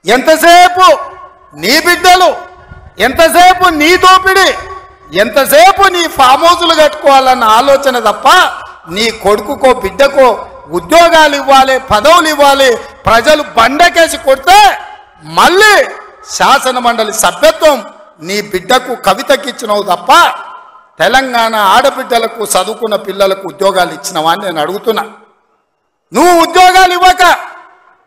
ఎంతసేపు నీ బిడ్డలు, ఎంతసేపు నీ దోపిడి, ఎంతసేపు నీ ఫామ్ హౌసులు కట్టుకోవాలన్న ఆలోచన తప్ప నీ కొడుకుకో బిడ్డకో ఉద్యోగాలు ఇవ్వాలి, పదవులు ఇవ్వాలి, ప్రజలు బండకేసి కొడితే మళ్ళీ శాసన మండలి సభ్యత్వం నీ బిడ్డకు కవితకిచ్చినవు తప్ప తెలంగాణ ఆడబిడ్డలకు చదువుకున్న పిల్లలకు ఉద్యోగాలు ఇచ్చినవా అని నేను అడుగుతున్నా. నువ్వు ఉద్యోగాలు ఇవ్వక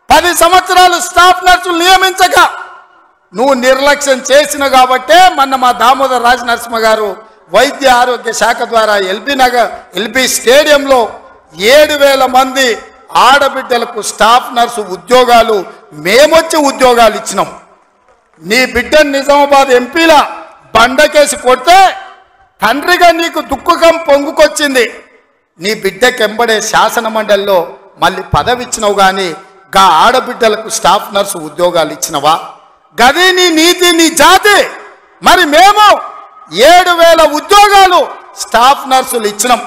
10 సంవత్సరాలు స్టాఫ్ నర్సులు నియమించక నువ్వు నిర్లక్ష్యం చేసిన కాబట్టే మొన్న మా దామోదర్ రాజనరసింహ గారు వైద్య ఆరోగ్య శాఖ ద్వారా ఎల్బీ స్టేడియంలో 7,000 మంది ఆడబిడ్డలకు స్టాఫ్ నర్సు ఉద్యోగాలు మేమొచ్చి ఉద్యోగాలు ఇచ్చినాం. నీ బిడ్డను నిజామాబాద్ ఎంపీలా బండకేసి కొడితే తండ్రిగా నీకు దుఃఖం పొంగుకొచ్చింది. నీ బిడ్డకెంబడే శాసన మండలిలో మళ్ళీ పదవి ఇచ్చినావు, కానీ గా ఆడబిడ్డలకు స్టాఫ్ నర్సు ఉద్యోగాలు ఇచ్చినవా? గది నీ నీతి, నీ జాతి. మరి మేము 7,000 ఉద్యోగాలు స్టాఫ్ నర్సులు ఇచ్చినాం.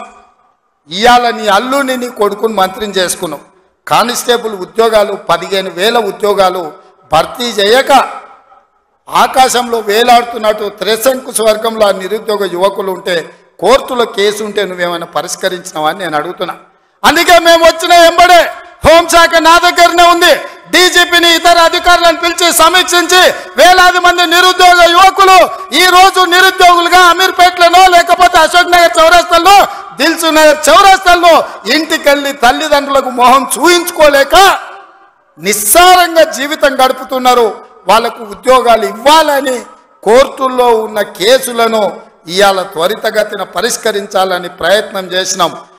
ఇవాళ నీ అల్లుని నీ కొడుకుని మంత్రిని చేసుకున్నావు. కానిస్టేబుల్ ఉద్యోగాలు 15,000 ఉద్యోగాలు భర్తీ చేయక ఆకాశంలో వేలాడుతున్నట్టు త్రిశంకు స్వర్గంలో ఆ నిరుద్యోగ యువకులు ఉంటే కోర్టులో కేసు ఉంటే నువ్వేమైనా పరిష్కరించినావా అని నేను అడుగుతున్నా. అందుకే మేము వచ్చిన ఎంబడే హోంశాఖ నా దగ్గరనే ఉంది. డీజీపీని ఇతర అధికారులను పిలిచి సమీక్షించి వేలాది మంది నిరుద్యోగ యువకులు ఈ రోజు నిరుద్యోగులుగా అమీర్పేటలో లేకపోతే అశోక్ నగర్ చౌరస్తాల్లో, దిల్సు నగర్ చౌరస్తాల్లో ఇంటికెళ్ళి తల్లిదండ్రులకు మొహం చూయించుకోలేక నిస్సారంగా జీవితం గడుపుతున్నారు. వాళ్లకు ఉద్యోగాలు ఇవ్వాలని కోర్టుల్లో ఉన్న కేసులను ఇవాళ త్వరితగతిన పరిష్కరించాలని ప్రయత్నం చేసినాం.